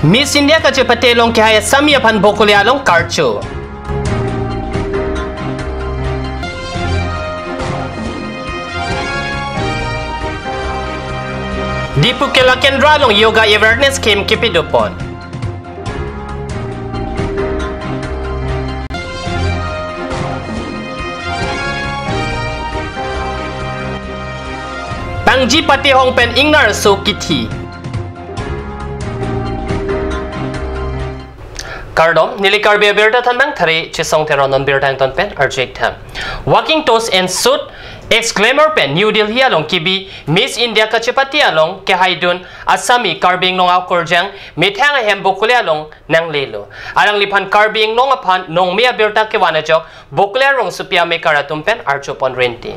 Miss India ka cepatelong kaya samia pan bokulialong karcho. Dipu kela kendralong yoga awareness came kipidupon. Pangji pati hong pen ingnar so kiti. Kardom nili Karbi berta tanbang thari chisong teronon berta ton pen arject ham. Walking toes and suit exclaimer pen New Delhi along kibi Miss India kachipati along ke haidun asami Karbi nong akorjang mithang hem bokule along nang lelo. Alang lipan Karbi nong apan nong mia berta ke wanajok bokule rong supia me karatum pen archopon renti.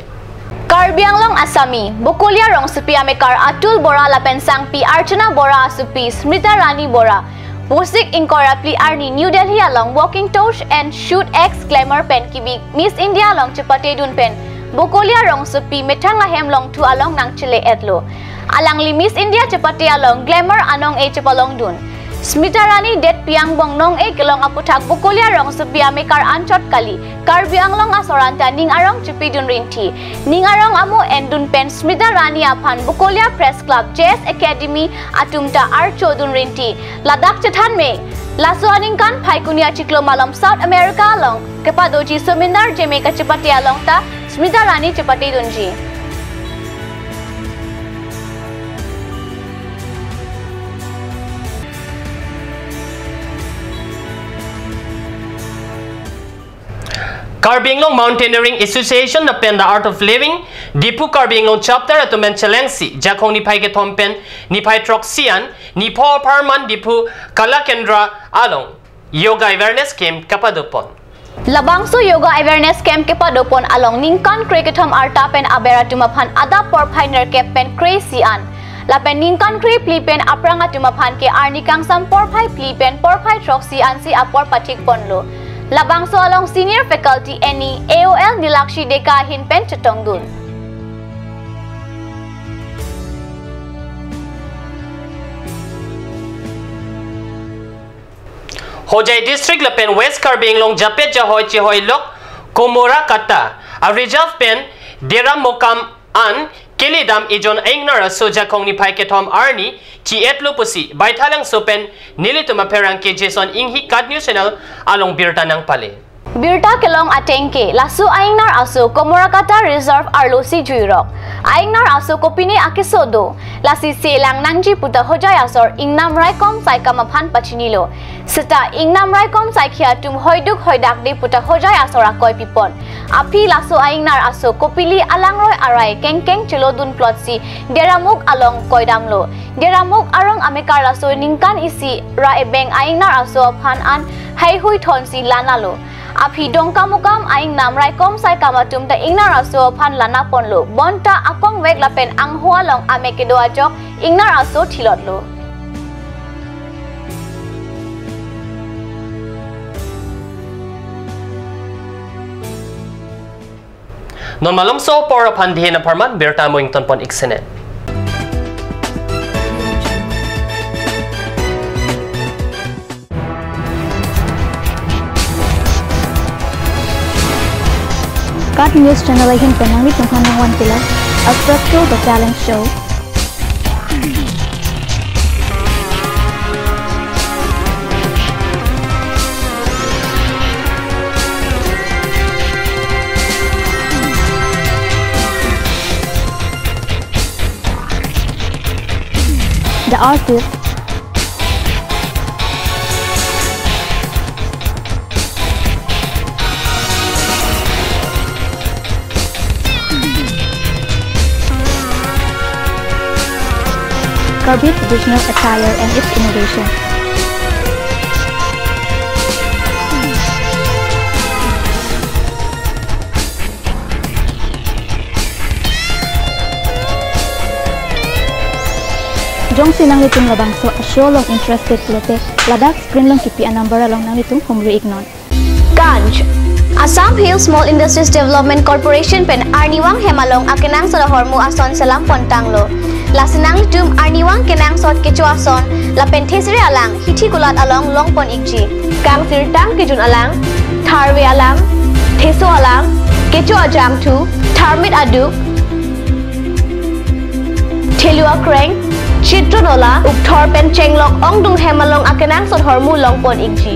Karbi Anglong Asami, Bukulia Rong Supi Amekar Atul Bora Lapen Sangpi Archana Bora Supi Smrita Rani Bora Busik Inkora Pli Arni New Delhi along Walking Tosh and Shoot X Glamour Pen Kibi Miss India along Chapate Dun Pen Bukulia Rong Supi Metanga Hem Long Tu along Nang Chile Edlo Alang Li Miss India Chapate along Glamour Anong E Chapalong Dun Smrita Rani Det Piang Bong Nong E Kilong Aputak Bukulia Rong Supi Amekar Anchot Kali Karbi Anglong Asoranta Ning Arong Chupi Dun Rinti Ning Arong Amu Endun Pen Smrita Rani Apan Bukulia Press Club JS Academy Atumta Archo Dun Rinti Ladak Chathan Me Laso Aning Kan Paikunia Chiklo Malom South America Along Kepadoji Seminar Jamaica Chapati Along Ta Smrita Rani Chapati Dunji Karbi Anglong Mountaineering Association na pen the Art of Living Dipu Karbi Anglong chapter at men chalengsi jakong ni pai ke thompen ni pai troxian ni Paul Parman Dipu Kalakendra along yoga awareness camp kapadupon Labangso Yoga Awareness Camp Kepadopon along Ningkan Kriketom Artapen Abera Tumapan Ada Porpiner Kepen Crazian Lapen Ningkan Kri Plipen Apranga Tumapan ke Arnikang Sam Porpai Plipen Porpai Troxian si Apor Patik Ponlo Labangso along Senior Faculty NE AOL Nilakshi Deka Hinpen Chetongdun Hojai District Lapen West Karbi Anglong Japet Jahoy Chihoy Lok Komora Kata a reserve pen Dera Mokam An Kilidam Ijon Aingnara Soja Kong ni Pai Ketom Arni Chi Etlo Pusi Baitalang Sopen Nilituma Perang ke Jason Inghi Kad News Channel along Birta Nang Pale Birta Kelong Atengke Lasu Aingnar Aso Komorakata Reserve Arlosi Juirok Aingnar Aso Kopini Akisodo Lasi Selang Nangji Puta Hojai Asor Ingnam Raikom Saika Mapan Pachinilo Sita Ingnam Raikom Saikia Tum Hoiduk Hoidak De Puta Hojai Asor Akoi Pipon Api Lasu Aingnar Aso Kopili Alangroy Arai Kengkeng Chilodun Plotsi Deramuk Along Koidamlo Deramuk Arong Amekar Laso Ningkan Isi Ra Ebeng Aingnar Aso Pan An Hai Hui Tonsi Lanalo Api dongka mukam aing namrai kom sai kamatum ta ingnar aso pan lana ponlo bonta akong wek lapen ang hualong ame kedoa jok ingnar aso thilotlo Non malom so por pandhe na parman berta moington pon iksenet Cut News Channel ay hinpanang itong hanang pila at Practo the Talent Show. The Artist. Karbi traditional attire and its innovation. Jong sinang litung labangso show long interested lote ladak screen long kipi number long nang litung humri ignon. Ganj Assam Hill Small Industries Development Corporation pen Arniwang Hemalong akenang sa hormu ason salam pontanglo La senang litum arniwang kenang sot kecuason la penthesre alang hithi kulat along longpon ikji. Kang sirtang kejun alang Karbi alang Theso alang kecu ajam tu Tharmit aduk Thelua kreng Chitronola ukthor pen chenglok ongdung hemalong akenang sot hormu longpon ikji.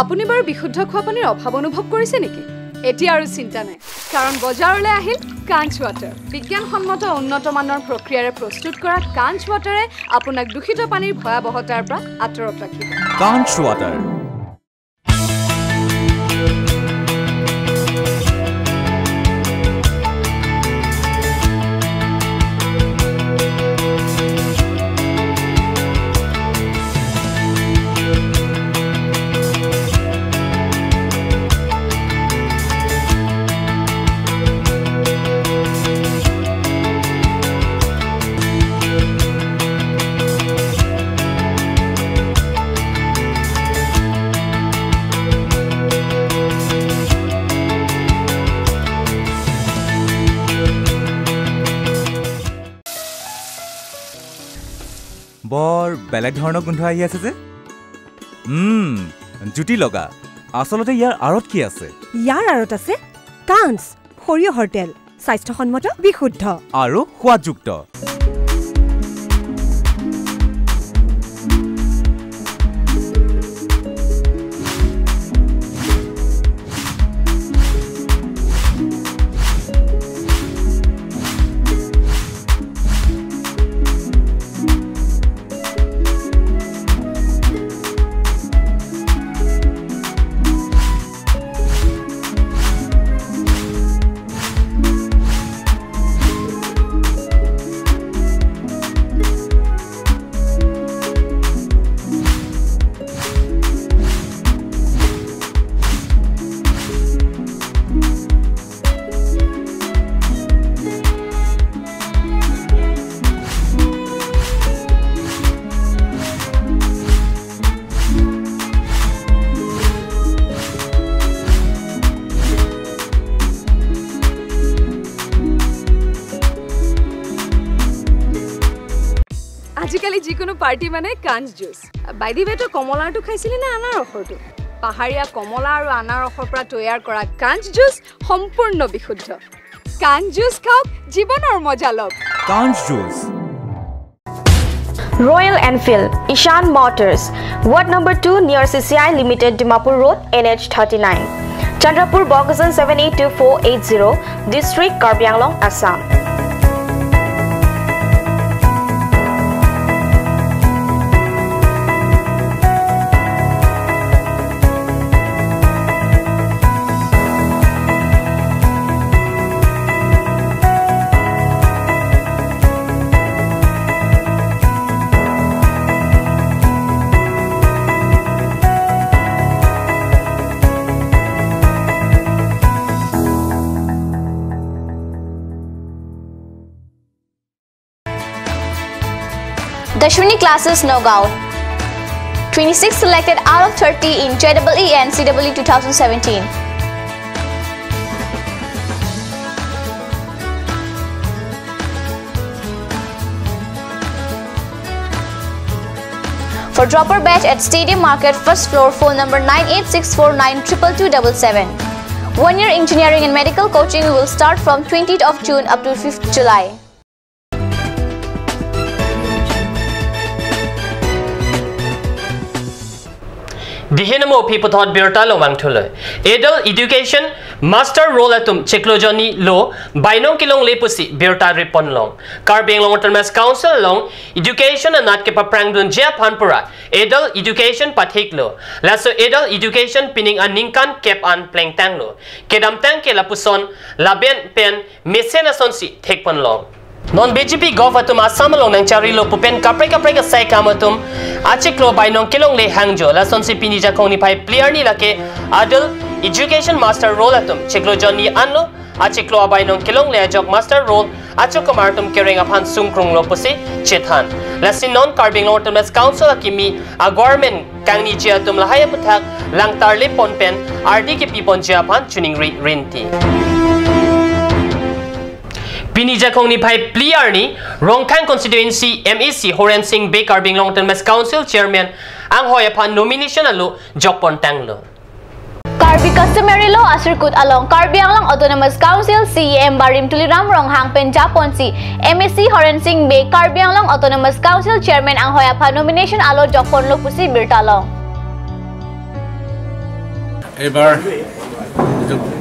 আপুনি বাৰু বিশুদ্ধ খোৱা পানীৰ অভাৱ অনুভৱ কৰিছে নেকি? এতিয়া আৰু চিন্তা নাই কাৰণ বজাৰলৈ আহিল কাঞ্চ ৱাটাৰ বিজ্ঞানসন্মত উন্নত মানৰ প্ৰক্ৰিয়াৰে প্ৰস্তুত কৰা কাঞ্চ ৱাটাৰে আপোনাক দূষিত পানীৰ ভয়াৱহতাৰ পৰা আঁতৰত ৰাখিব। কাঞ্চ ৱাটাৰ বৰ বেলেগ ধৰণৰ গোন্ধ আহি আছে যে জুতি লগা আসলতে ইয়াৰ আৰত কি আছে ইয়াৰ আৰত আছে কাঞ্চ সৰিয়হৰ তেল স্বাস্থ্যসন্মত বিশুদ্ধ আৰু সোৱাদযুক্ত আজিকালি যিকোনো পাৰ্টি মানে কাঞ্চ জুচ বাইদি বেটো কমলাটো খাইছিলি না আনাৰসৰটো পাহাৰীয়া কমলা আৰু আনাৰসৰ পৰা তৈয়াৰ কৰা কাঞ্চ জুচ সম্পূৰ্ণ বিশুদ্ধ কাঞ্চ জুচ খাওক জীৱনৰ মজা লওক কাঞ্চ juice Royal Enfield, Ishan Motors, Ward number 2 near CCI Limited, Dimapur Road, NH 39. Chandrapur, Bogazan 782480, District, Karbi Anglong, Assam. Dashwini classes Nogao. 26 selected out of 30 in JEE and CEE 2017. For dropper batch at Stadium Market, first floor, phone number 9864922277. 1 year engineering and medical coaching will start from 20th of June up to 5th July. Dihinamo pipothot birta lomang thuloi. Adult education master role atum cheklojoni lo bainong kilong lepusi birta ripon long. Karbi long termas council long education anat ke paprang dun jia phanpura. Adult education pathik lo. Laso adult education pining aningkan kep an pleng tang lo. Kedam tang ke lapuson laben pen mesena sonsi thekpon long. Non BJP govatum asamalong nang charilo pupen kapre ka sai kamatum achiklo bainong kilong le hangjo la sonsi pinija kongni pai player ni lake adult education master role atum chiklo joni anlo achiklo bainong kilong le jok master role achokomartum kering aphan sungkrung lo pusi chethan la sinon Karbi Northern Council akimi a government kangni jia tum la haya puthak langtar le ponpen RD ke pipon jia phan chuning rinti Pinijakong ni Pai Pliar ni Rongkang constituency MEC Horen Singh Bay Karbing Long Term Council Chairman ang hoya pa nomination alu Jokpon Tanglo. Karbi customary law asirkut along Karbi Anglang Autonomous Council CEM Barim Tuliram Ronghang Penjapon si MEC Horen Singh Bay Karbi Anglang Autonomous Council Chairman ang hoya pa nomination alo Jokpon lo pusi birtalong. Ebar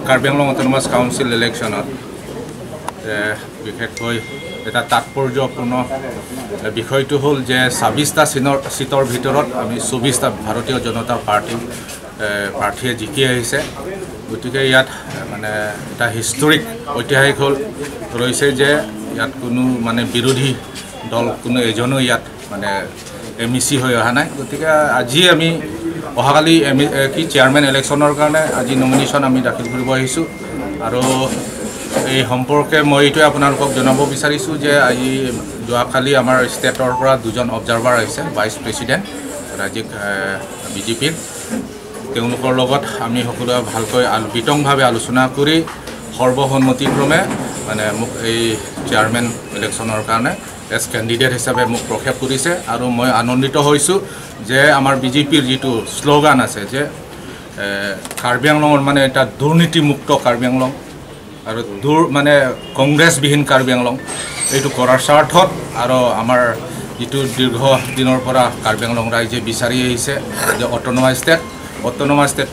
Karbi Anglang Autonomous Council election বিশেষকৈ এটা তাৎপৰ্যপূৰ্ণ বিষয়টো হ'ল যে ২৬টা সিটৰ ভিতৰত আমি ২৪টা ভাৰতীয় জনতা প্ৰাৰ্থীয়ে জিকি আহিছে গতিকে ইয়াত মানে এটা হিষ্টৰিক ঐতিহাসিক হ'ল ৰৈছে যে ইয়াত কোনো মানে বিৰোধী দল কোনো এজনো ইয়াত মানে MEC হৈ অহা নাই গতিকে আজি আমি অহাকালি কি চেয়াৰমেন ইলেকশ্যনৰ কাৰণে আজি নমিনেশ্যন আমি দাখিল কৰিব আহিছোঁ আৰু এই সম্পৰ্কে মই এইটোৱে আপোনালোকক জনাব বিচাৰিছোঁ যে আজি যোৱাকালি আমাৰ ষ্টেটৰ পৰা দুজন অবজাৰ্ভাৰ আহিছে ভাইচ প্ৰেছিডেণ্ট ৰাজ্যিক বিজেপিৰ তেওঁলোকৰ লগত আমি সকলোৱে ভালকৈ বিতংভাৱে আলোচনা কৰি সৰ্বসন্মতিক্ৰমে মানে মোক এই চেয়াৰমেন ইলেকশ্যনৰ কাৰণে এজ কেণ্ডিডেট হিচাপে মোক প্ৰক্ষেপ কৰিছে আৰু মই আনন্দিত হৈছোঁ যে আমাৰ বিজেপিৰ যিটো শ্লোগান আছে যে কাৰ্বি আংলঙৰ মানে এটা দুৰ্নীতিমুক্ত কাৰ্বি আংলং আৰু মানে কংগ্ৰেছবিহীন কাৰ্বি আংলং এইটো কৰাৰ স্বাৰ্থত আৰু আমাৰ যিটো দীৰ্ঘ দিনৰ পৰা কাৰ্বি আংলং ৰাইজে বিচাৰি আহিছে যে অট'নমাছ ষ্টেট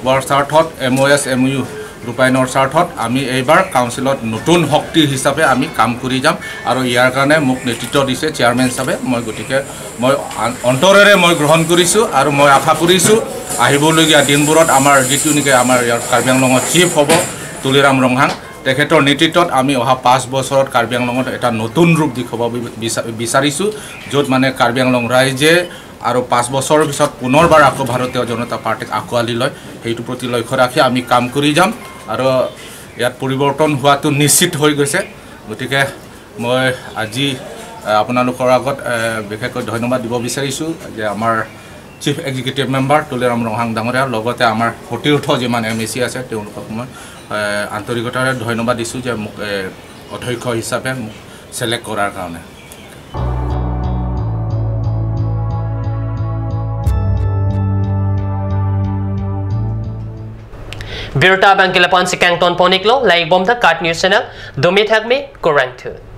হোৱাৰ স্বাৰ্থত MOS MOU ৰূপায়ণৰ স্বাৰ্থত আমি এইবাৰ কাউন্সিলত নতুন শক্তি হিচাপে আমি কাম কৰি যাম আৰু ইয়াৰ কাৰণে মোক নেতৃত্ব দিছে চেয়াৰমেন হিচাপে মই গতিকে মই অন্তৰেৰে মই গ্ৰহণ কৰিছোঁ আৰু মই আশা কৰিছোঁ আহিবলগীয়া দিনবোৰত আমাৰ যিটো নেকি আমাৰ ইয়াৰ কাৰ্বি আংলঙৰ চিফ হ'ব তুলিৰাম ৰংহাং তেখেতৰ নেতৃত্বত আমি অহা 5 বছৰত কাৰ্বি আংলঙত এটা নতুন ৰূপ দেখুৱাব বিচাৰিছোঁ য'ত মানে কাৰ্বি আংলং ৰাইজে আৰু 5 বছৰৰ পিছত পুনৰবাৰ আকৌ ভাৰতীয় জনতা পাৰ্টিক আঁকোৱালি লয় সেইটো প্ৰতি লক্ষ্য ৰাখি আমি কাম কৰি যাম আৰু ইয়াত পৰিৱৰ্তন হোৱাটো নিশ্চিত হৈ গৈছে গতিকে মই আজি আপোনালোকৰ আগত বিশেষকৈ ধন্যবাদ দিব বিচাৰিছোঁ যে আমাৰ chief executive member Tuliram Ronghang ডাঙৰীয়াৰ লগতে আমাৰ সতীৰ্থ যিমান MEC আছে তেওঁলোকক মই আন্তৰিকতাৰে ধন্যবাদ দিছোঁ যে মোক অধ্যক্ষ হিচাপে মোক সিলেক্ট কৰাৰ কাৰণে Birta Bangkila Ponsi Kangton Poniklo, Laik Bomda Kat News Channel, Dumi Thakme, Korang 2.